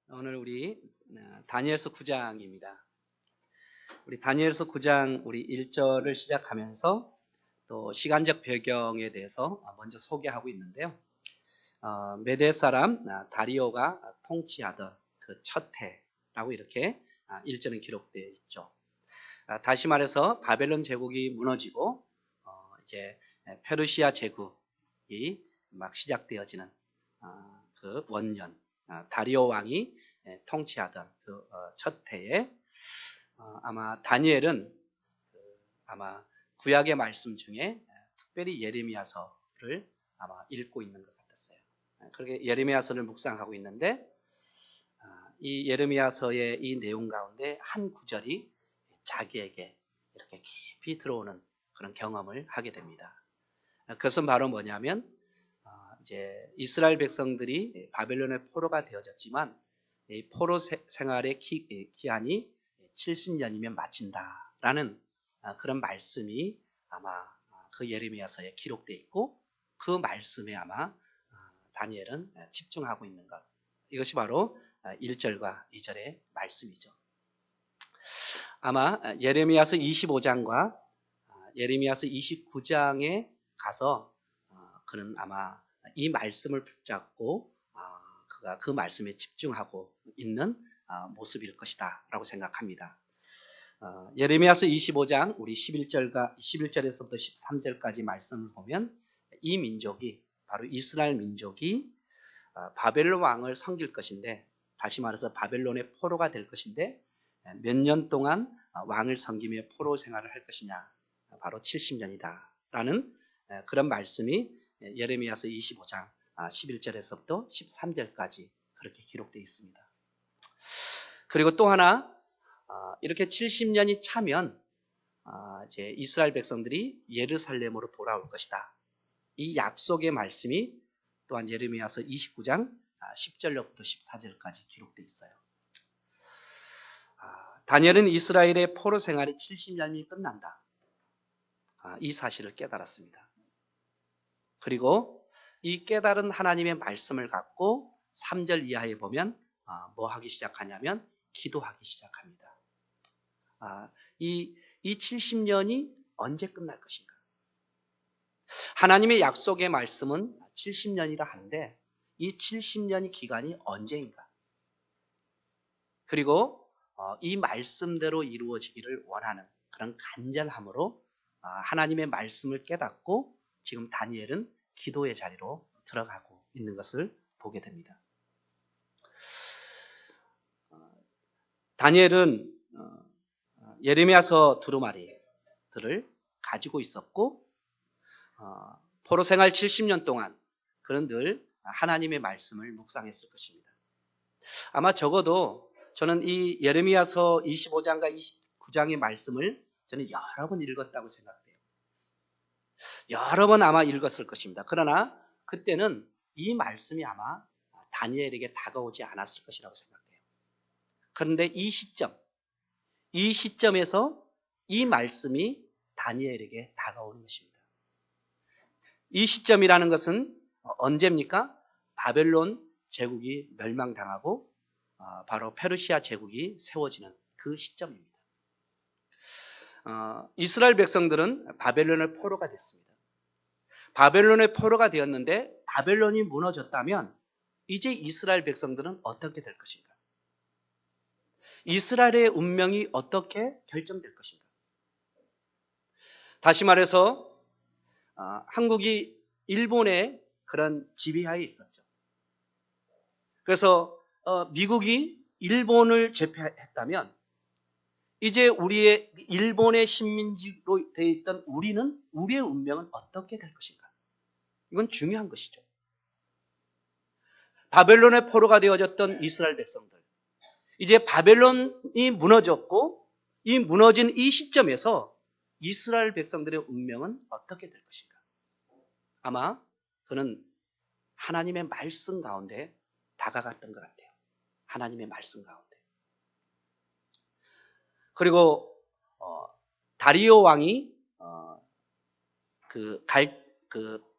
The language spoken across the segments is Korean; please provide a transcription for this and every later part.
오늘 우리 다니엘서 9장입니다. 우리 다니엘서 9장 우리 1절을 시작하면서 또 시간적 배경에 대해서 먼저 소개하고 있는데요. 메대 사람 다리오가 통치하던 그 첫 해라고 이렇게 1절은 기록되어 있죠. 다시 말해서 바벨론 제국이 무너지고 이제 페르시아 제국이 막 시작되어지는 그 원년 다리오 왕이 통치하던 그 첫 해에 아마 다니엘은 아마 구약의 말씀 중에 특별히 예레미야서를 아마 읽고 있는 것 같았어요. 그렇게 예레미야서를 묵상하고 있는데 이 예레미야서의 이 내용 가운데 한 구절이 자기에게 이렇게 깊이 들어오는 그런 경험을 하게 됩니다. 그것은 바로 뭐냐면 이제 이스라엘 백성들이 바벨론의 포로가 되어졌지만 이 포로 생활의 기한이 70년이면 마친다라는 그런 말씀이 아마 그 예레미야서에 기록되어 있고 그 말씀에 아마 다니엘은 집중하고 있는 것. 이것이 바로 1절과 2절의 말씀이죠. 아마 예레미야서 25장과 예레미야서 29장에 가서 그는 아마 이 말씀을 붙잡고 그가 그 말씀에 집중하고 있는 모습일 것이다 라고 생각합니다. 예레미야서 25장 우리 11절에서부터 13절까지 말씀을 보면 이 민족이 바로 이스라엘 민족이 바벨론 왕을 섬길 것인데, 다시 말해서 바벨론의 포로가 될 것인데 몇 년 동안 왕을 섬기며 포로 생활을 할 것이냐, 바로 70년이다 라는 그런 말씀이 예레미야서 25장 11절에서부터 13절까지 그렇게 기록되어 있습니다. 그리고 또 하나 이렇게 70년이 차면 이제 이스라엘 백성들이 예루살렘으로 돌아올 것이다. 이 약속의 말씀이 또한 예레미야서 29장 10절로부터 14절까지 기록되어 있어요. 다니엘은 이스라엘의 포로 생활이 70년이 끝난다. 이 사실을 깨달았습니다. 그리고 이 깨달은 하나님의 말씀을 갖고 3절 이하에 보면 뭐 하기 시작하냐면 기도하기 시작합니다. 이 70년이 언제 끝날 것인가? 하나님의 약속의 말씀은 70년이라 하는데 이 70년의 기간이 언제인가? 그리고 이 말씀대로 이루어지기를 원하는 그런 간절함으로 하나님의 말씀을 깨닫고 지금 다니엘은 기도의 자리로 들어가고 있는 것을 보게 됩니다. 다니엘은 예레미야서 두루마리들을 가지고 있었고 포로 생활 70년 동안 그는 늘 하나님의 말씀을 묵상했을 것입니다. 아마 적어도 저는 이 예레미야서 25장과 29장의 말씀을 저는 여러 번 읽었다고 생각해요. 여러 번 아마 읽었을 것입니다. 그러나 그때는 이 말씀이 아마 다니엘에게 다가오지 않았을 것이라고 생각해요. 그런데 이 시점에서 이 말씀이 다니엘에게 다가오는 것입니다. 이 시점이라는 것은 언제입니까? 바벨론 제국이 멸망당하고 바로 페르시아 제국이 세워지는 그 시점입니다. 이스라엘 백성들은 바벨론의 포로가 됐습니다. 바벨론의 포로가 되었는데 바벨론이 무너졌다면 이제 이스라엘 백성들은 어떻게 될 것인가? 이스라엘의 운명이 어떻게 결정될 것인가? 다시 말해서 한국이 일본의 그런 지배하에 있었죠. 그래서 미국이 일본을 제패했다면 이제 우리의 일본의 식민지로 되어 있던 우리의 운명은 어떻게 될 것인가? 이건 중요한 것이죠. 바벨론의 포로가 되어졌던 이스라엘 백성들, 이제 바벨론이 무너졌고 이 무너진 이 시점에서 이스라엘 백성들의 운명은 어떻게 될 것인가? 아마 그는 하나님의 말씀 가운데 다가갔던 것 같아요. 하나님의 말씀 가운데. 그리고 다리오 왕이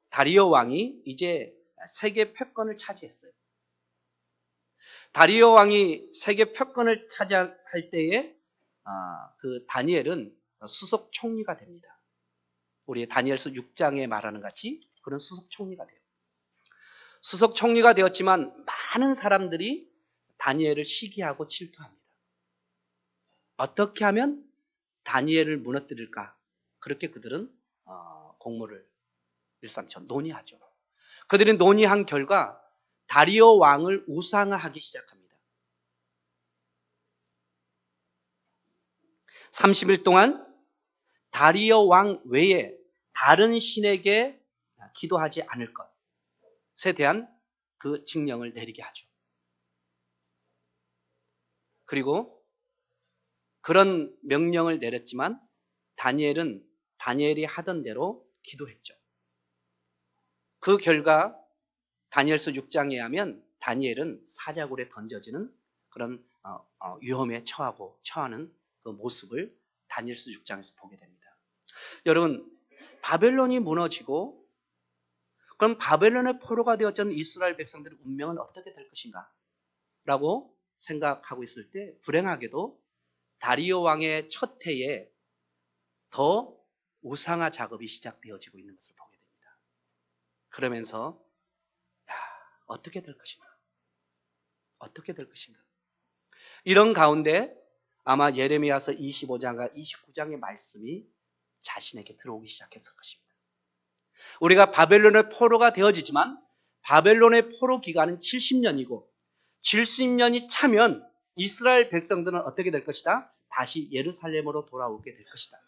다리오 왕이 이제 세계 패권을 차지했어요. 다리오 왕이 세계 패권을 차지할 때에 그 다니엘은 수석 총리가 됩니다. 우리 다니엘서 6장에 말하는 같이 그런 수석 총리가 돼요. 수석 총리가 되었지만 많은 사람들이 다니엘을 시기하고 질투합니다. 어떻게 하면 다니엘을 무너뜨릴까? 그렇게 그들은 공모를 일삼죠. 논의하죠. 그들이 논의한 결과 다리오 왕을 우상화하기 시작합니다. 30일 동안 다리오 왕 외에 다른 신에게 기도하지 않을 것에 대한 그 징령을 내리게 하죠. 그리고 그런 명령을 내렸지만 다니엘이 하던 대로 기도했죠. 그 결과 다니엘서 6장에 하면 다니엘은 사자굴에 던져지는 그런 위험에 처하는 그 모습을 다니엘서 6장에서 보게 됩니다. 여러분, 바벨론이 무너지고 그럼 바벨론의 포로가 되었던 이스라엘 백성들의 운명은 어떻게 될 것인가? 라고 생각하고 있을 때 불행하게도 다리오 왕의 첫 해에 더 우상화 작업이 시작되어지고 있는 것을 보게 됩니다. 그러면서 어떻게 될 것인가? 어떻게 될 것인가? 이런 가운데 아마 예레미야서 25장과 29장의 말씀이 자신에게 들어오기 시작했을 것입니다. 우리가 바벨론의 포로가 되어지지만 바벨론의 포로 기간은 70년이고 70년이 차면 이스라엘 백성들은 어떻게 될 것이다? 다시 예루살렘으로 돌아오게 될 것이다.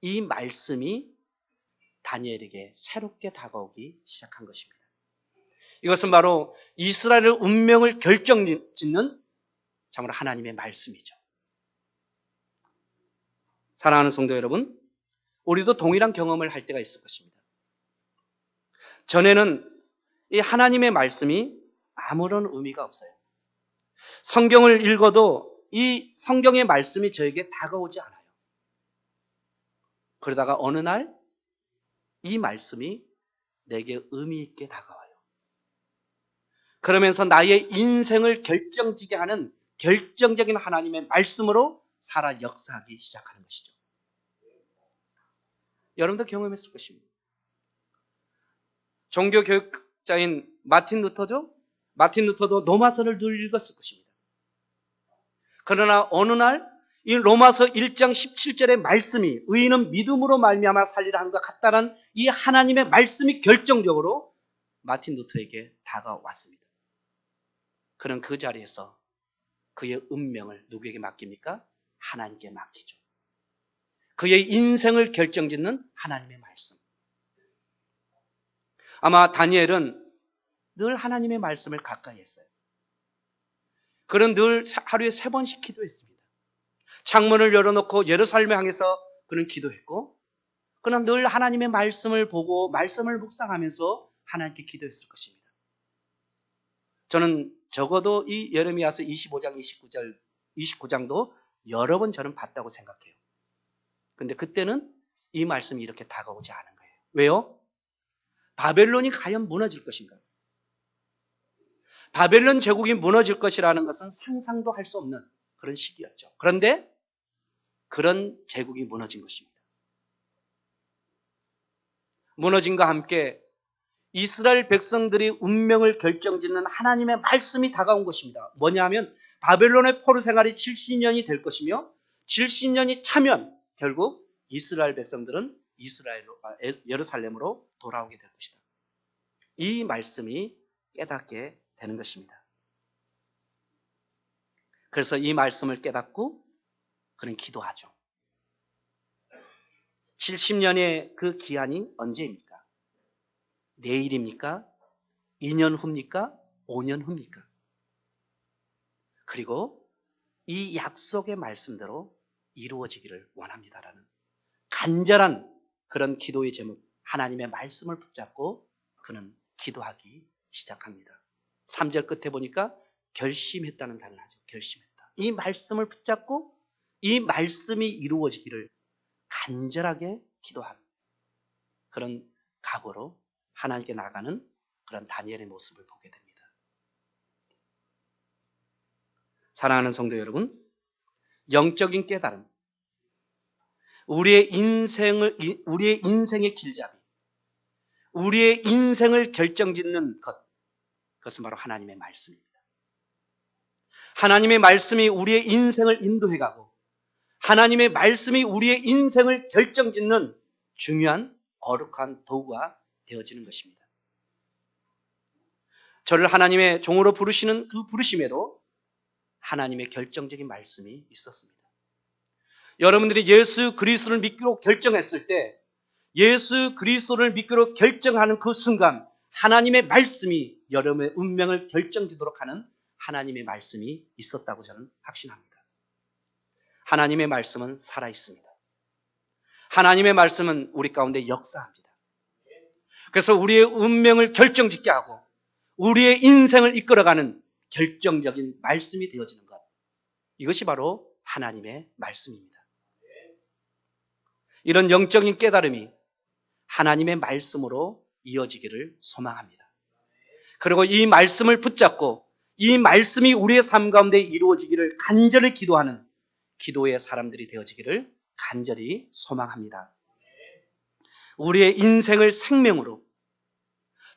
이 말씀이 다니엘에게 새롭게 다가오기 시작한 것입니다. 이것은 바로 이스라엘의 운명을 결정짓는 참으로 하나님의 말씀이죠. 사랑하는 성도 여러분, 우리도 동일한 경험을 할 때가 있을 것입니다. 전에는 이 하나님의 말씀이 아무런 의미가 없어요. 성경을 읽어도 이 성경의 말씀이 저에게 다가오지 않아요. 그러다가 어느 날 이 말씀이 내게 의미 있게 다가와요. 그러면서 나의 인생을 결정지게 하는 결정적인 하나님의 말씀으로 살아 역사하기 시작하는 것이죠. 여러분도 경험했을 것입니다. 종교교육자인 마틴 루터도 로마서를 늘 읽었을 것입니다. 그러나 어느 날 이 로마서 1장 17절의 말씀이 의인은 믿음으로 말미암아 살리라 한 것 같다는 이 하나님의 말씀이 결정적으로 마틴 루터에게 다가왔습니다. 그는 그 자리에서 그의 운명을 누구에게 맡깁니까? 하나님께 맡기죠. 그의 인생을 결정짓는 하나님의 말씀. 아마 다니엘은 늘 하나님의 말씀을 가까이 했어요. 그는 늘 하루에 3번씩 기도했습니다. 창문을 열어놓고 예루살렘을 향해서 그는 기도했고, 그는 늘 하나님의 말씀을 보고 말씀을 묵상하면서 하나님께 기도했을 것입니다. 저는 적어도 이 예레미야서 25장, 29장도 여러 번 저는 봤다고 생각해요. 근데 그때는 이 말씀이 이렇게 다가오지 않은 거예요. 왜요? 바벨론이 과연 무너질 것인가? 바벨론 제국이 무너질 것이라는 것은 상상도 할 수 없는 그런 시기였죠. 그런데 그런 제국이 무너진 것입니다. 무너짐과 함께 이스라엘 백성들이 운명을 결정짓는 하나님의 말씀이 다가온 것입니다. 뭐냐 하면 바벨론의 포로 생활이 70년이 될 것이며 70년이 차면 결국 이스라엘 백성들은 예루살렘으로 돌아오게 될 것이다. 이 말씀이 깨닫게 되는 것입니다. 그래서 이 말씀을 깨닫고 그는 기도하죠. 70년의 그 기한이 언제입니까? 내일입니까? 2년 후입니까? 5년 후입니까? 그리고 이 약속의 말씀대로 이루어지기를 원합니다라는 간절한 그런 기도의 제목, 하나님의 말씀을 붙잡고 그는 기도하기 시작합니다. 3절 끝에 보니까 결심했다는 단어를 하죠. 결심했다. 이 말씀을 붙잡고 이 말씀이 이루어지기를 간절하게 기도하는 그런 각오로 하나님께 나가는 그런 다니엘의 모습을 보게 됩니다. 사랑하는 성도 여러분, 영적인 깨달음, 우리의 인생의 길잡이, 우리의 인생을 결정짓는 것, 그것은 바로 하나님의 말씀입니다. 하나님의 말씀이 우리의 인생을 인도해가고 하나님의 말씀이 우리의 인생을 결정짓는 중요한 거룩한 도구가 되어지는 것입니다. 저를 하나님의 종으로 부르시는 그 부르심에도 하나님의 결정적인 말씀이 있었습니다. 여러분들이 예수 그리스도를 믿기로 결정했을 때 예수 그리스도를 믿기로 결정하는 그 순간 하나님의 말씀이 여러분의 운명을 결정짓도록 하는 하나님의 말씀이 있었다고 저는 확신합니다. 하나님의 말씀은 살아있습니다. 하나님의 말씀은 우리 가운데 역사합니다. 그래서 우리의 운명을 결정짓게 하고 우리의 인생을 이끌어가는 결정적인 말씀이 되어지는 것, 이것이 바로 하나님의 말씀입니다. 이런 영적인 깨달음이 하나님의 말씀으로 이어지기를 소망합니다. 그리고 이 말씀을 붙잡고 이 말씀이 우리의 삶 가운데 이루어지기를 간절히 기도하는 기도의 사람들이 되어지기를 간절히 소망합니다. 우리의 인생을 생명으로,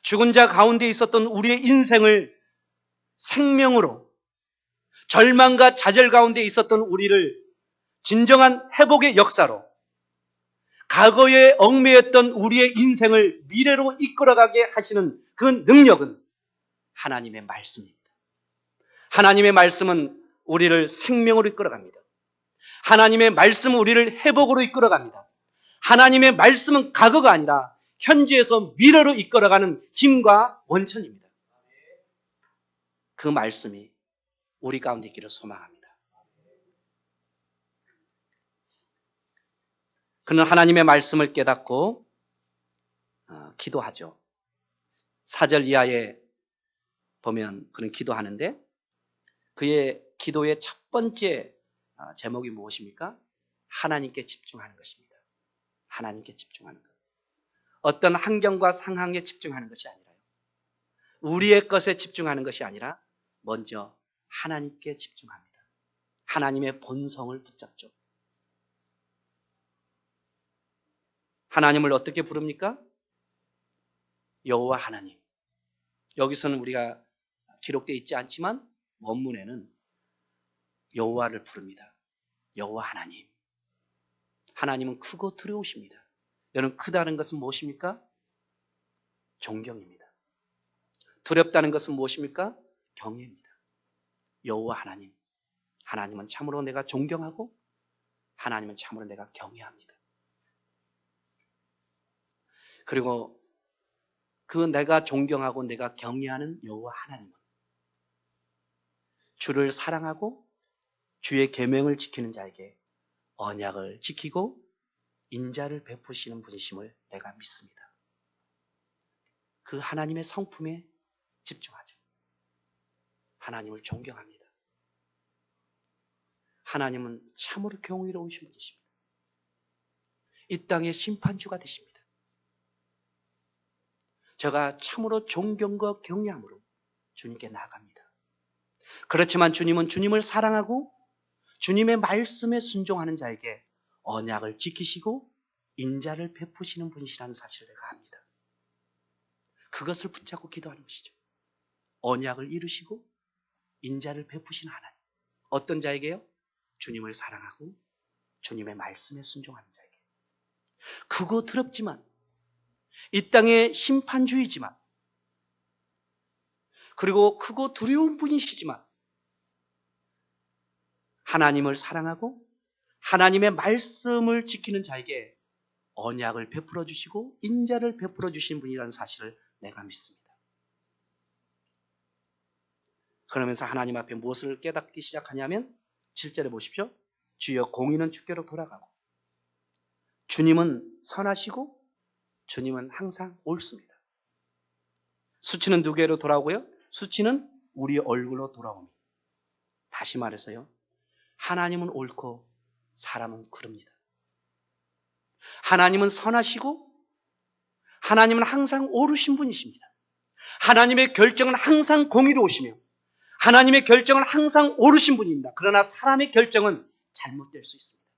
죽은 자 가운데 있었던 우리의 인생을 생명으로, 절망과 좌절 가운데 있었던 우리를 진정한 회복의 역사로, 과거에 얽매였던 우리의 인생을 미래로 이끌어가게 하시는 그 능력은 하나님의 말씀입니다. 하나님의 말씀은 우리를 생명으로 이끌어갑니다. 하나님의 말씀은 우리를 회복으로 이끌어갑니다. 하나님의 말씀은 과거가 아니라 현재에서 미래로 이끌어가는 힘과 원천입니다. 그 말씀이 우리 가운데 있기를 소망합니다. 그는 하나님의 말씀을 깨닫고 기도하죠. 4절 이하에 보면 그는 기도하는데 그의 기도의 첫 번째 제목이 무엇입니까? 하나님께 집중하는 것입니다. 하나님께 집중하는 것. 어떤 환경과 상황에 집중하는 것이 아니라요. 우리의 것에 집중하는 것이 아니라 먼저 하나님께 집중합니다. 하나님의 본성을 붙잡죠. 하나님을 어떻게 부릅니까? 여호와 하나님. 여기서는 우리가 기록되어 있지 않지만 원문에는 여호와를 부릅니다. 여호와 하나님. 하나님은 크고 두려우십니다. 여러분, 크다는 것은 무엇입니까? 존경입니다. 두렵다는 것은 무엇입니까? 경외입니다. 여호와 하나님. 하나님은 참으로 내가 존경하고 하나님은 참으로 내가 경외합니다. 그리고 그 내가 존경하고 내가 경외하는 여호와 하나님은 주를 사랑하고 주의 계명을 지키는 자에게 언약을 지키고 인자를 베푸시는 분이심을 내가 믿습니다. 그 하나님의 성품에 집중하죠. 하나님을 존경합니다. 하나님은 참으로 경이로우신 분이십니다. 이 땅의 심판주가 되십니다. 제가 참으로 존경과 경외함으로 주님께 나아갑니다. 그렇지만 주님은 주님을 사랑하고 주님의 말씀에 순종하는 자에게 언약을 지키시고 인자를 베푸시는 분이시라는 사실을 내가 압니다. 그것을 붙잡고 기도하는 것이죠. 언약을 이루시고 인자를 베푸시는 하나님. 어떤 자에게요? 주님을 사랑하고 주님의 말씀에 순종하는 자에게. 크고 두렵지만 이 땅의 심판주의지만 그리고 크고 두려운 분이시지만 하나님을 사랑하고 하나님의 말씀을 지키는 자에게 언약을 베풀어 주시고 인자를 베풀어 주신 분이라는 사실을 내가 믿습니다. 그러면서 하나님 앞에 무엇을 깨닫기 시작하냐면 7절에 보십시오. 주여 공의는 주께로 돌아가고 주님은 선하시고 주님은 항상 옳습니다. 수치는 누구에게로 돌아오고요? 수치는 우리의 얼굴로 돌아옵니다. 다시 말해서요. 하나님은 옳고 사람은 그릅니다. 하나님은 선하시고 하나님은 항상 옳으신 분이십니다. 하나님의 결정은 항상 공의로우시며 하나님의 결정은 항상 옳으신 분입니다. 그러나 사람의 결정은 잘못될 수 있습니다.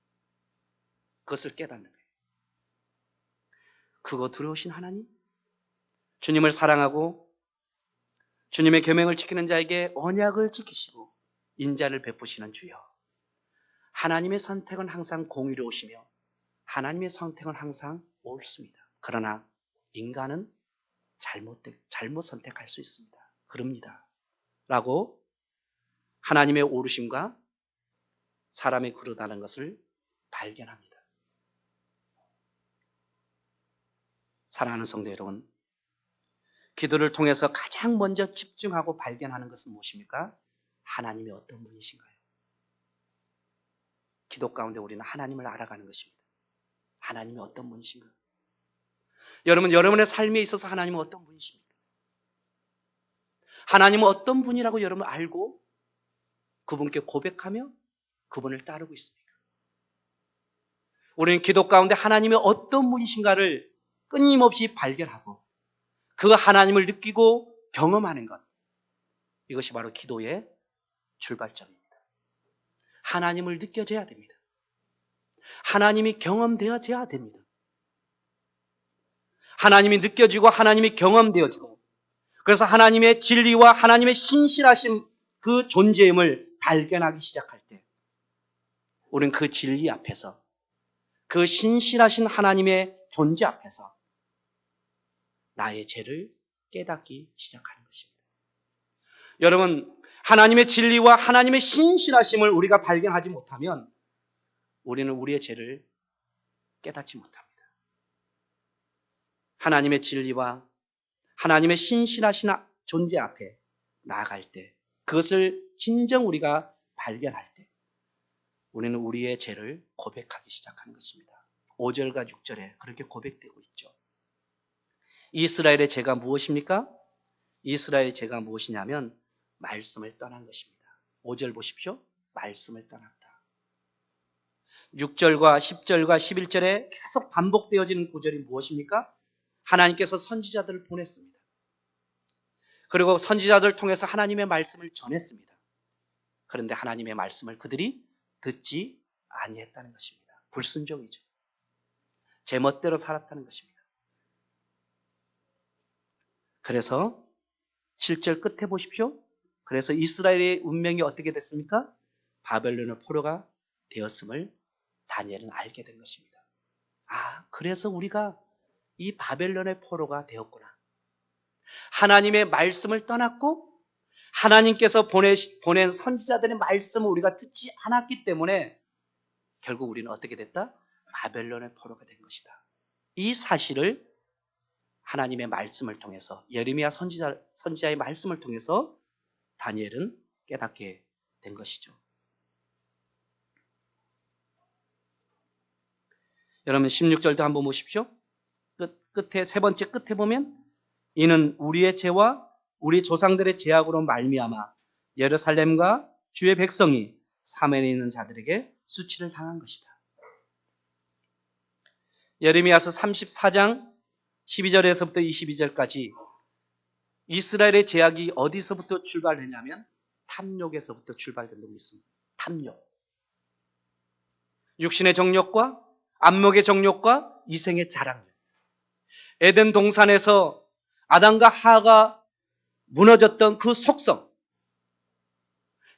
그것을 깨닫는 거예요. 그거 두려우신 하나님, 주님을 사랑하고 주님의 계명을 지키는 자에게 언약을 지키시고 인자를 베푸시는 주여, 하나님의 선택은 항상 공의로우시며 하나님의 선택은 항상 옳습니다. 그러나 인간은 잘못 선택할 수 있습니다. 그럽니다. 라고 하나님의 옳으심과 사람의 그르다는 것을 발견합니다. 사랑하는 성도 여러분, 기도를 통해서 가장 먼저 집중하고 발견하는 것은 무엇입니까? 하나님이 어떤 분이신가요? 기도 가운데 우리는 하나님을 알아가는 것입니다. 하나님이 어떤 분이신가? 여러분의 삶에 있어서 하나님은 어떤 분이십니까? 하나님은 어떤 분이라고 여러분 알고 그분께 고백하며 그분을 따르고 있습니까? 우리는 기도 가운데 하나님이 어떤 분이신가를 끊임없이 발견하고 그 하나님을 느끼고 경험하는 것, 이것이 바로 기도의 출발점입니다. 하나님을 느껴져야 됩니다. 하나님이 경험되어져야 됩니다. 하나님이 느껴지고 하나님이 경험되어지고, 그래서 하나님의 진리와 하나님의 신실하신 그 존재임을 발견하기 시작할 때 우리는 그 진리 앞에서, 그 신실하신 하나님의 존재 앞에서 나의 죄를 깨닫기 시작하는 것입니다. 여러분, 하나님의 진리와 하나님의 신실하심을 우리가 발견하지 못하면 우리는 우리의 죄를 깨닫지 못합니다. 하나님의 진리와 하나님의 신실하신 존재 앞에 나아갈 때, 그것을 진정 우리가 발견할 때 우리는 우리의 죄를 고백하기 시작하는 것입니다. 5절과 6절에 그렇게 고백되고 있죠. 이스라엘의 죄가 무엇입니까? 이스라엘의 죄가 무엇이냐면 말씀을 떠난 것입니다. 5절 보십시오. 말씀을 떠났다. 6절과 10절과 11절에 계속 반복되어지는 구절이 무엇입니까? 하나님께서 선지자들을 보냈습니다. 그리고 선지자들을 통해서 하나님의 말씀을 전했습니다. 그런데 하나님의 말씀을 그들이 듣지 아니했다는 것입니다. 불순종이죠. 제멋대로 살았다는 것입니다. 그래서 7절 끝에 보십시오. 그래서 이스라엘의 운명이 어떻게 됐습니까? 바벨론의 포로가 되었음을 다니엘은 알게 된 것입니다. 그래서 우리가 이 바벨론의 포로가 되었구나. 하나님의 말씀을 떠났고 하나님께서 보낸 선지자들의 말씀을 우리가 듣지 않았기 때문에 결국 우리는 어떻게 됐다? 바벨론의 포로가 된 것이다. 이 사실을 하나님의 말씀을 통해서, 예레미야 선지자의 말씀을 통해서 다니엘은 깨닫게 된 것이죠. 여러분 16절도 한번 보십시오. 끝에 세 번째 끝에 보면 이는 우리의 죄와 우리 조상들의 죄악으로 말미암아 예루살렘과 주의 백성이 사면에 있는 자들에게 수치를 당한 것이다. 예레미야서 34장 12절에서부터 22절까지 이스라엘의 죄악이 어디서부터 출발했냐면 탐욕에서부터 출발된다고 믿습니다. 탐욕. 육신의 정욕과 안목의 정욕과 이생의 자랑력. 에덴 동산에서 아담과 하와가 무너졌던 그 속성,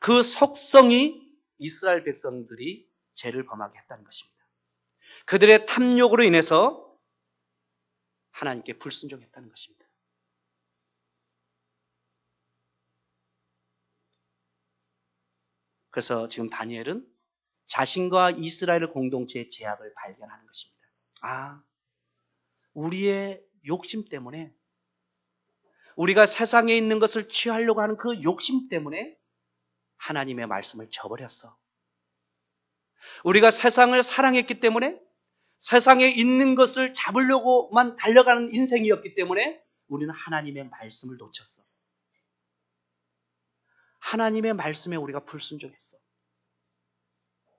그 속성이 이스라엘 백성들이 죄를 범하게 했다는 것입니다. 그들의 탐욕으로 인해서 하나님께 불순종했다는 것입니다. 그래서 지금 다니엘은 자신과 이스라엘 공동체의 죄악을 발견하는 것입니다. 우리의 욕심 때문에, 우리가 세상에 있는 것을 취하려고 하는 그 욕심 때문에 하나님의 말씀을 저버렸어. 우리가 세상을 사랑했기 때문에, 세상에 있는 것을 잡으려고만 달려가는 인생이었기 때문에 우리는 하나님의 말씀을 놓쳤어. 하나님의 말씀에 우리가 불순종했어.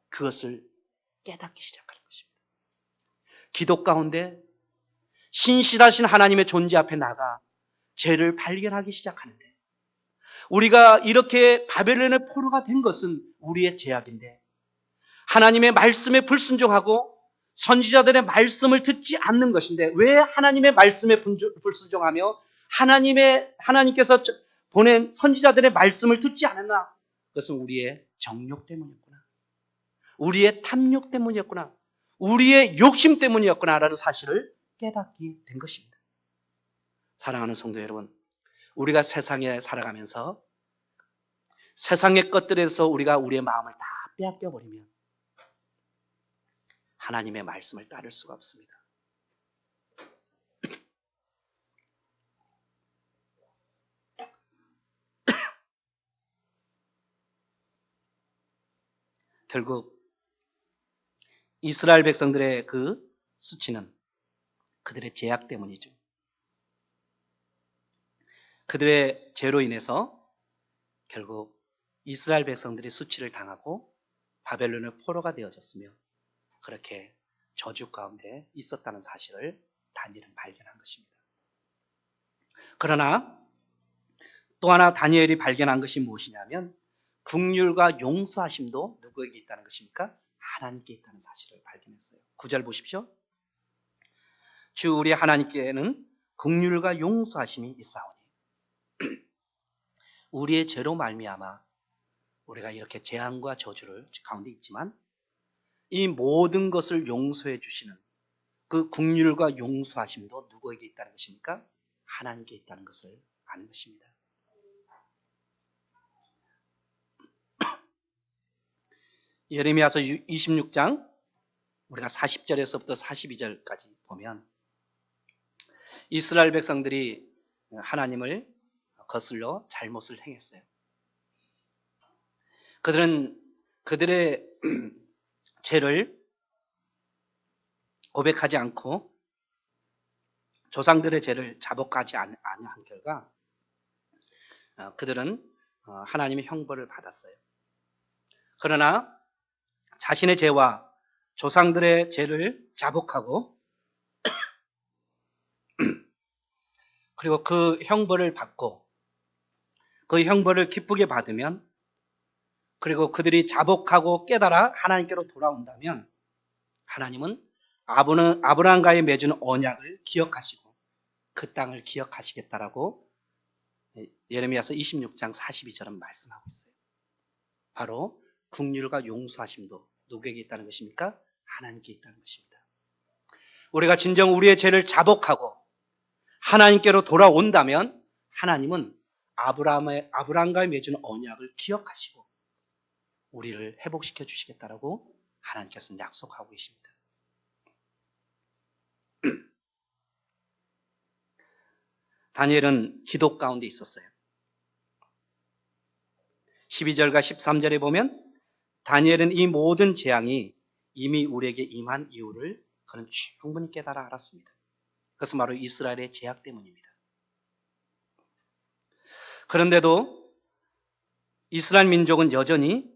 그것을 깨닫기 시작하는 것입니다. 기도 가운데 신실하신 하나님의 존재 앞에 나가 죄를 발견하기 시작하는데, 우리가 이렇게 바벨론의 포로가 된 것은 우리의 죄악인데 하나님의 말씀에 불순종하고 선지자들의 말씀을 듣지 않는 것인데 왜 하나님의 말씀에 불순종하며 하나님께서 보낸 선지자들의 말씀을 듣지 않았나? 그것은 우리의 정욕 때문이었구나. 우리의 탐욕 때문이었구나. 우리의 욕심 때문이었구나라는 사실을 깨닫게 된 것입니다. 사랑하는 성도 여러분, 우리가 세상에 살아가면서 세상의 것들에서 우리가 우리의 마음을 다 빼앗겨버리면 하나님의 말씀을 따를 수가 없습니다. 결국 이스라엘 백성들의 그 수치는 그들의 죄악 때문이죠. 그들의 죄로 인해서 결국 이스라엘 백성들이 수치를 당하고 바벨론의 포로가 되어졌으며 그렇게 저주 가운데 있었다는 사실을 다니엘은 발견한 것입니다. 그러나 또 하나 다니엘이 발견한 것이 무엇이냐면 긍휼과 용서하심도 누구에게 있다는 것입니까? 하나님께 있다는 사실을 발견했어요. 9절 보십시오. 주 우리 하나님께는 긍휼과 용서하심이 있사오니 우리의 죄로 말미암아 우리가 이렇게 재앙과 저주를 가운데 있지만 이 모든 것을 용서해 주시는 그 긍휼과 용서하심도 누구에게 있다는 것입니까? 하나님께 있다는 것을 아는 것입니다. 예레미야서 26장 우리가 40절에서부터 42절까지 보면 이스라엘 백성들이 하나님을 거슬러 잘못을 행했어요. 그들은 그들의 죄를 고백하지 않고 조상들의 죄를 자복하지 않은 결과 그들은 하나님의 형벌을 받았어요. 그러나 자신의 죄와 조상들의 죄를 자복하고 그리고 그 형벌을 받고 그 형벌을 기쁘게 받으면 그리고 그들이 자복하고 깨달아 하나님께로 돌아온다면 하나님은 아브라함과의 맺은 언약을 기억하시고 그 땅을 기억하시겠다라고 예레미야서 26장 42절은 말씀하고 있어요. 바로 긍휼과 용서하심도 누구에게 있다는 것입니까? 하나님께 있다는 것입니다. 우리가 진정 우리의 죄를 자복하고 하나님께로 돌아온다면 하나님은 아브라함과의 맺은 언약을 기억하시고 우리를 회복시켜 주시겠다라고 하나님께서는 약속하고 계십니다. 다니엘은 기도 가운데 있었어요. 12절과 13절에 보면 다니엘은 이 모든 재앙이 이미 우리에게 임한 이유를 그는 충분히 깨달아 알았습니다. 그것은 바로 이스라엘의 죄악 때문입니다. 그런데도 이스라엘 민족은 여전히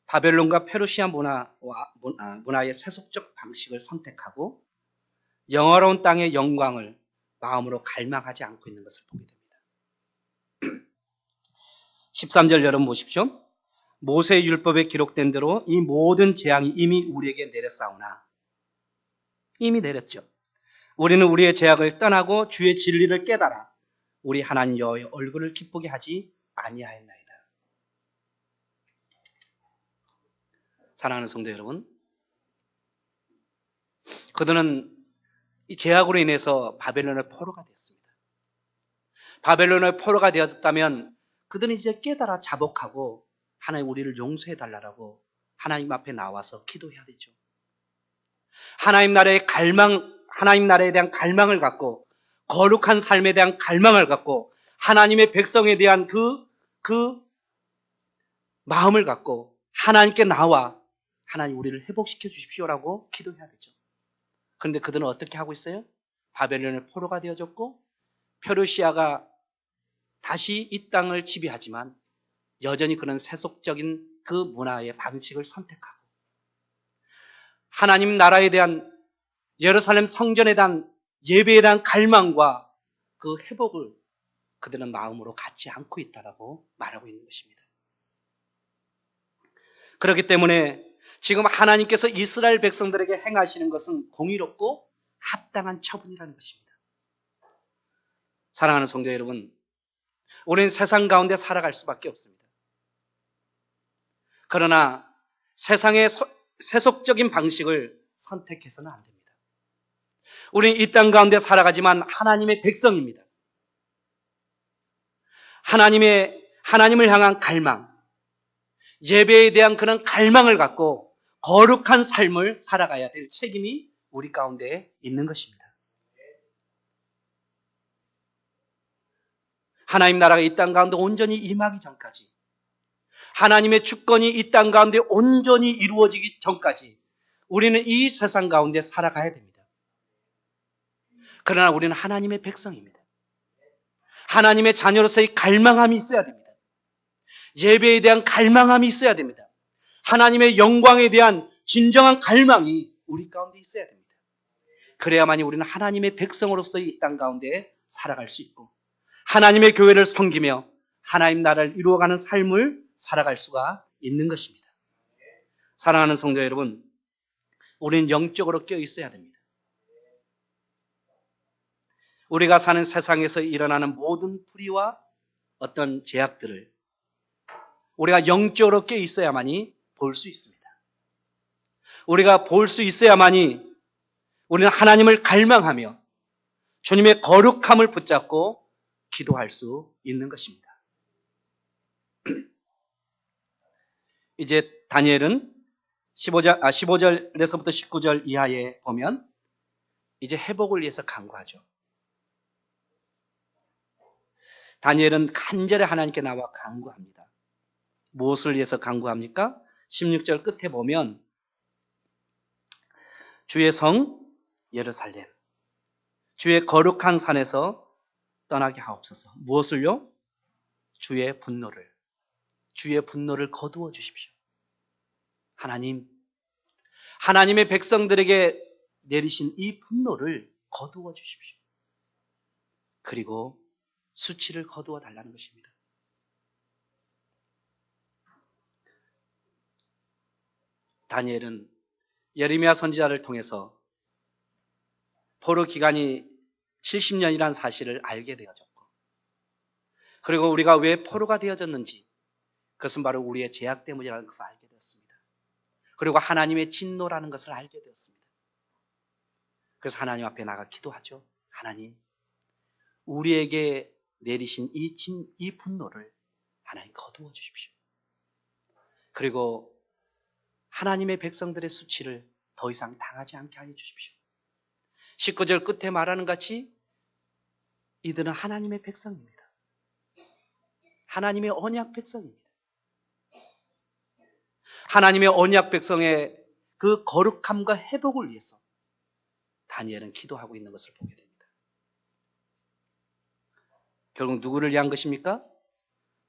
바벨론과 페르시아 문화의 세속적 방식을 선택하고 영화로운 땅의 영광을 마음으로 갈망하지 않고 있는 것을 보게 됩니다. 13절 여러분 보십시오. 모세의 율법에 기록된 대로 이 모든 재앙이 이미 우리에게 내렸사오나 이미 내렸죠. 우리는 우리의 죄악을 떠나고 주의 진리를 깨달아 우리 하나님 여호와의 얼굴을 기쁘게 하지 아니하였나이다. 사랑하는 성도 여러분, 그들은 이 죄악으로 인해서 바벨론의 포로가 됐습니다. 바벨론의 포로가 되었다면 그들은 이제 깨달아 자복하고 하나님 우리를 용서해 달라고 하나님 앞에 나와서 기도해야 되죠. 하나님 나라에 대한 갈망을 갖고 거룩한 삶에 대한 갈망을 갖고 하나님의 백성에 대한 그 마음을 갖고 하나님께 나와 하나님 우리를 회복시켜 주십시오라고 기도해야 되죠. 그런데 그들은 어떻게 하고 있어요? 바벨론의 포로가 되어졌고 페르시아가 다시 이 땅을 지배하지만 여전히 그런 세속적인 그 문화의 방식을 선택하고 하나님 나라에 대한 예루살렘 성전에 대한 예배에 대한 갈망과 그 회복을 그들은 마음으로 갖지 않고 있다라고 말하고 있는 것입니다. 그렇기 때문에 지금 하나님께서 이스라엘 백성들에게 행하시는 것은 공의롭고 합당한 처분이라는 것입니다. 사랑하는 성도 여러분, 우리는 세상 가운데 살아갈 수밖에 없습니다. 그러나 세상의 세속적인 방식을 선택해서는 안 됩니다. 우리는 이 땅 가운데 살아가지만 하나님의 백성입니다. 하나님을 향한 갈망, 예배에 대한 그런 갈망을 갖고 거룩한 삶을 살아가야 될 책임이 우리 가운데 있는 것입니다. 하나님 나라가 이 땅 가운데 온전히 임하기 전까지, 하나님의 주권이 이 땅 가운데 온전히 이루어지기 전까지 우리는 이 세상 가운데 살아가야 됩니다. 그러나 우리는 하나님의 백성입니다. 하나님의 자녀로서의 갈망함이 있어야 됩니다. 예배에 대한 갈망함이 있어야 됩니다. 하나님의 영광에 대한 진정한 갈망이 우리 가운데 있어야 됩니다. 그래야만이 우리는 하나님의 백성으로서의 이 땅 가운데 살아갈 수 있고 하나님의 교회를 섬기며 하나님 나라를 이루어가는 삶을 살아갈 수가 있는 것입니다. 사랑하는 성도 여러분, 우리는 영적으로 깨어 있어야 됩니다. 우리가 사는 세상에서 일어나는 모든 불의와 어떤 제약들을 우리가 영적으로 깨어 있어야만이 볼 수 있습니다. 우리가 볼 수 있어야만이 우리는 하나님을 갈망하며 주님의 거룩함을 붙잡고 기도할 수 있는 것입니다. 이제 다니엘은 15절에서부터 19절 이하에 보면 이제 회복을 위해서 간구하죠. 다니엘은 간절히 하나님께 나와 간구합니다. 무엇을 위해서 간구합니까? 16절 끝에 보면 주의 성 예루살렘, 주의 거룩한 산에서 떠나게 하옵소서. 무엇을요? 주의 분노를 거두어 주십시오. 하나님의 백성들에게 내리신 이 분노를 거두어 주십시오. 그리고 수치를 거두어 달라는 것입니다. 다니엘은 예레미야 선지자를 통해서 포로 기간이 70년이라는 사실을 알게 되어졌고, 그리고 우리가 왜 포로가 되어졌는지, 그것은 바로 우리의 죄악 때문이라는 것을 알게 되었습니다. 그리고 하나님의 진노라는 것을 알게 되었습니다. 그래서 하나님 앞에 나가 기도하죠. 하나님, 우리에게 내리신 이 분노를 하나님 거두어 주십시오. 그리고 하나님의 백성들의 수치를 더 이상 당하지 않게 하여 주십시오. 19절 끝에 말하는 같이 이들은 하나님의 백성입니다. 하나님의 언약 백성입니다. 하나님의 언약 백성의 그 거룩함과 회복을 위해서 다니엘은 기도하고 있는 것을 보게 됩니다. 결국 누구를 위한 것입니까?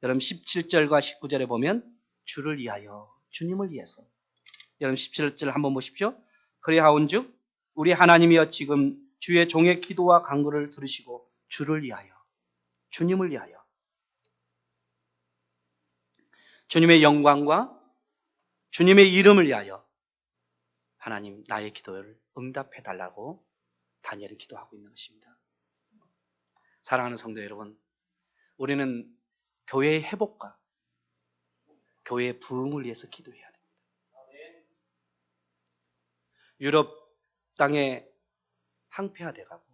여러분 17절과 19절에 보면 주를 위하여, 주님을 위해서. 여러분 17절 한번 보십시오. 그리하온즉 우리 하나님이여 지금 주의 종의 기도와 간구를 들으시고 주를 위하여, 주님을 위하여, 주님의 영광과 주님의 이름을 위하여 하나님 나의 기도를 응답해 달라고 다니엘은 기도하고 있는 것입니다. 사랑하는 성도 여러분, 우리는 교회의 회복과 교회의 부흥을 위해서 기도해야 됩니다. 유럽 땅에 항폐화돼가고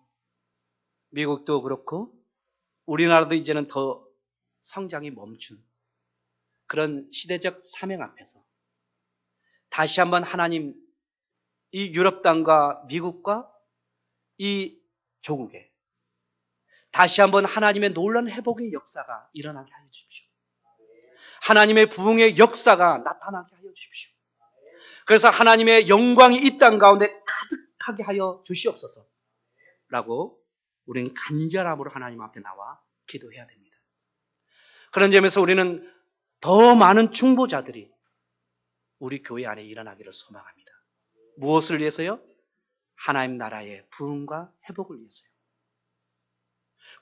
미국도 그렇고 우리나라도 이제는 더 성장이 멈춘 그런 시대적 사명 앞에서 다시 한번 하나님 이 유럽 땅과 미국과 이 조국에 다시 한번 하나님의 놀라운 회복의 역사가 일어나게 하여 주십시오. 하나님의 부흥의 역사가 나타나게 하여 주십시오. 그래서 하나님의 영광이 이 땅 가운데 가득하게 하여 주시옵소서 라고 우리는 간절함으로 하나님 앞에 나와 기도해야 됩니다. 그런 점에서 우리는 더 많은 중보자들이 우리 교회 안에 일어나기를 소망합니다. 무엇을 위해서요? 하나님 나라의 부흥과 회복을 위해서요.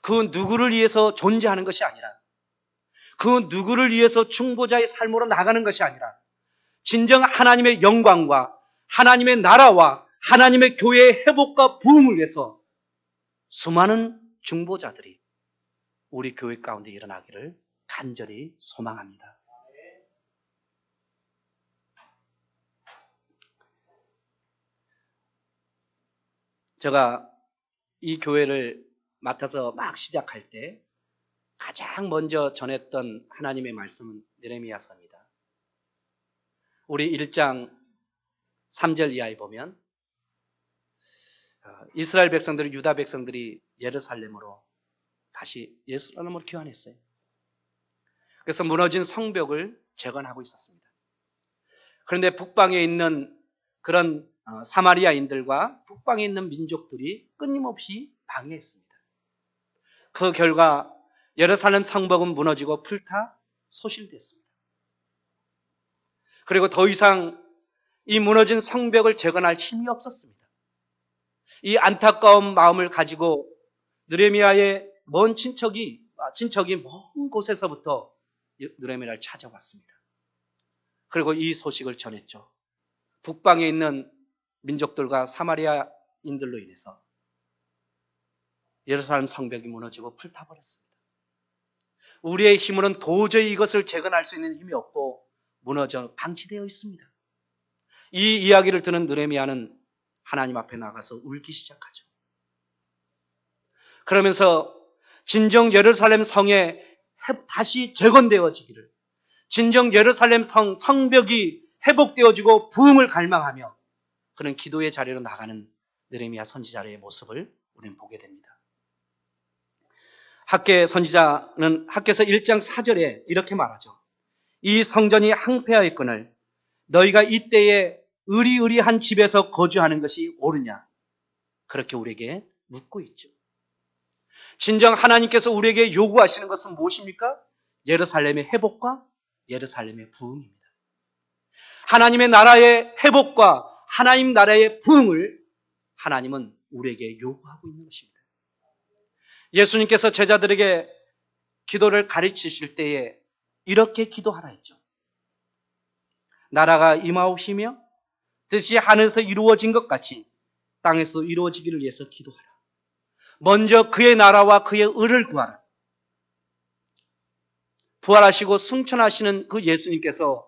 그 누구를 위해서 존재하는 것이 아니라, 그 누구를 위해서 중보자의 삶으로 나가는 것이 아니라 진정 하나님의 영광과 하나님의 나라와 하나님의 교회의 회복과 부흥을 위해서 수많은 중보자들이 우리 교회 가운데 일어나기를 간절히 소망합니다. 제가 이 교회를 맡아서 막 시작할 때 가장 먼저 전했던 하나님의 말씀은 느헤미야서입니다. 우리 1장 3절 이하에 보면 이스라엘 백성들이, 유다 백성들이 예루살렘으로 다시 예루살렘으로 귀환했어요. 그래서 무너진 성벽을 재건하고 있었습니다. 그런데 북방에 있는 그런 사마리아인들과 북방에 있는 민족들이 끊임없이 방해했습니다. 그 결과 예루살렘 성벽은 무너지고 불타 소실됐습니다. 그리고 더 이상 이 무너진 성벽을 재건할 힘이 없었습니다. 이 안타까운 마음을 가지고 느헤미야의 먼 친척이 먼 곳에서부터 느헤미야를 찾아왔습니다. 그리고 이 소식을 전했죠. 북방에 있는 민족들과 사마리아인들로 인해서 예루살렘 성벽이 무너지고 불타버렸습니다. 우리의 힘으로는 도저히 이것을 재건할 수 있는 힘이 없고 무너져 방치되어 있습니다. 이 이야기를 듣는 느헤미야는 하나님 앞에 나가서 울기 시작하죠. 그러면서 진정 예루살렘 성에 다시 재건되어지기를, 진정 예루살렘 성벽이 회복되어지고 부흥을 갈망하며 그런 기도의 자리로 나가는 느헤미야 선지자의 모습을 우리는 보게 됩니다. 학개 선지자는 학개서 1장 4절에 이렇게 말하죠. 이 성전이 항폐하였거늘 너희가 이때에 의리의리한 집에서 거주하는 것이 옳으냐? 그렇게 우리에게 묻고 있죠. 진정 하나님께서 우리에게 요구하시는 것은 무엇입니까? 예루살렘의 회복과 예루살렘의 부흥입니다. 하나님의 나라의 회복과 하나님 나라의 부흥을 하나님은 우리에게 요구하고 있는 것입니다. 예수님께서 제자들에게 기도를 가르치실 때에 이렇게 기도하라 했죠. 나라가 임하옵시며 뜻이 하늘에서 이루어진 것 같이 땅에서도 이루어지기를 위해서 기도하라. 먼저 그의 나라와 그의 의를 구하라. 부활하시고 승천하시는 그 예수님께서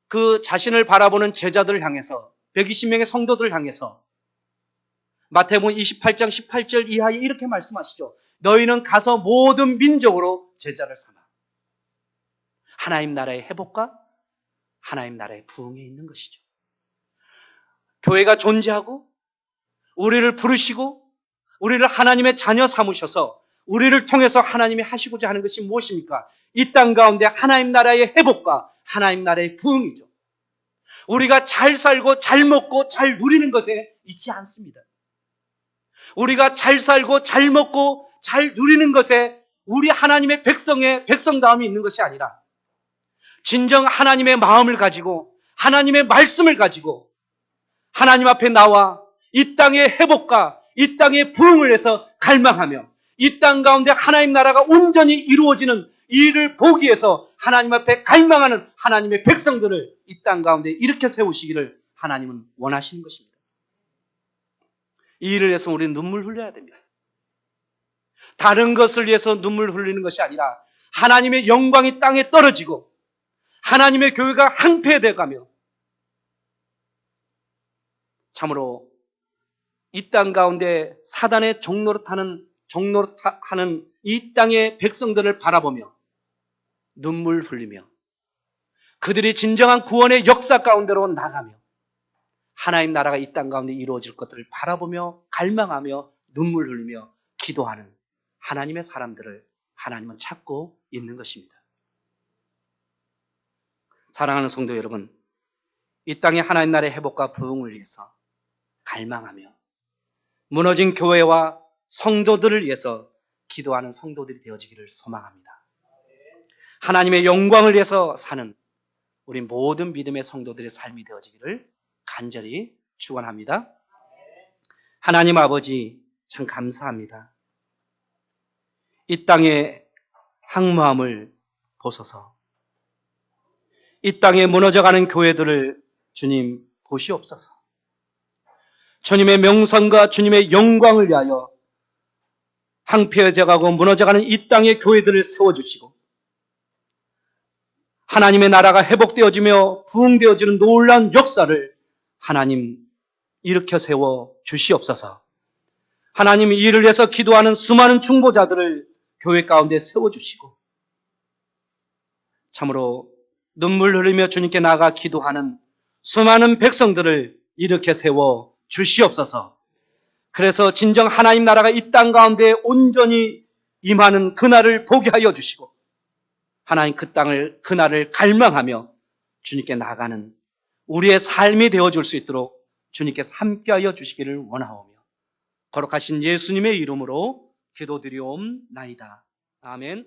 그 자신을 바라보는 제자들을 향해서 120명의 성도들을 향해서 마태복음 28장 18절 이하에 이렇게 말씀하시죠. 너희는 가서 모든 민족으로 제자를 삼아. 하나님 나라의 회복과 하나님 나라의 부흥에 있는 것이죠. 교회가 존재하고 우리를 부르시고 우리를 하나님의 자녀 삼으셔서 우리를 통해서 하나님이 하시고자 하는 것이 무엇입니까? 이 땅 가운데 하나님 나라의 회복과 하나님 나라의 부흥이죠. 우리가 잘 살고 잘 먹고 잘 누리는 것에 있지 않습니다. 우리가 잘 살고 잘 먹고 잘 누리는 것에 우리 하나님의 백성다움이 있는 것이 아니라 진정 하나님의 마음을 가지고 하나님의 말씀을 가지고 하나님 앞에 나와 이 땅의 회복과 이 땅의 부흥을 해서 갈망하며 이 땅 가운데 하나님 나라가 온전히 이루어지는 이 일을 보기 위해서 하나님 앞에 갈망하는 하나님의 백성들을 이 땅 가운데 이렇게 세우시기를 하나님은 원하시는 것입니다. 이 일을 위해서 우리는 눈물 흘려야 됩니다. 다른 것을 위해서 눈물 흘리는 것이 아니라 하나님의 영광이 땅에 떨어지고 하나님의 교회가 항폐되어 가며 참으로 이 땅 가운데 사단의 종노릇하는 이 땅의 백성들을 바라보며 눈물 흘리며 그들이 진정한 구원의 역사 가운데로 나가며 하나님 나라가 이 땅 가운데 이루어질 것들을 바라보며 갈망하며 눈물 흘리며 기도하는 하나님의 사람들을 하나님은 찾고 있는 것입니다. 사랑하는 성도 여러분, 이 땅의 하나님 나라의 회복과 부흥을 위해서 갈망하며 무너진 교회와 성도들을 위해서 기도하는 성도들이 되어지기를 소망합니다. 하나님의 영광을 위해서 사는 우리 모든 믿음의 성도들의 삶이 되어지기를 간절히 축원합니다. 하나님 아버지 참 감사합니다. 이 땅의 황무함을 보소서. 이 땅에 무너져가는 교회들을 주님 보시옵소서. 주님의 명성과 주님의 영광을 위하여 황폐해져가고 무너져가는 이 땅의 교회들을 세워주시고 하나님의 나라가 회복되어지며 부흥되어지는 놀라운 역사를 하나님 일으켜 세워 주시옵소서. 하나님 이 일을 위해서 기도하는 수많은 중보자들을 교회 가운데 세워주시고 참으로 눈물 흘리며 주님께 나아가 기도하는 수많은 백성들을 일으켜 세워 주시옵소서. 그래서 진정 하나님 나라가 이 땅 가운데 온전히 임하는 그날을 보게 하여 주시고 하나님 그날을 갈망하며 주님께 나아가는 우리의 삶이 되어줄 수 있도록 주님께서 함께하여 주시기를 원하오며 거룩하신 예수님의 이름으로 기도드리옵나이다. 아멘.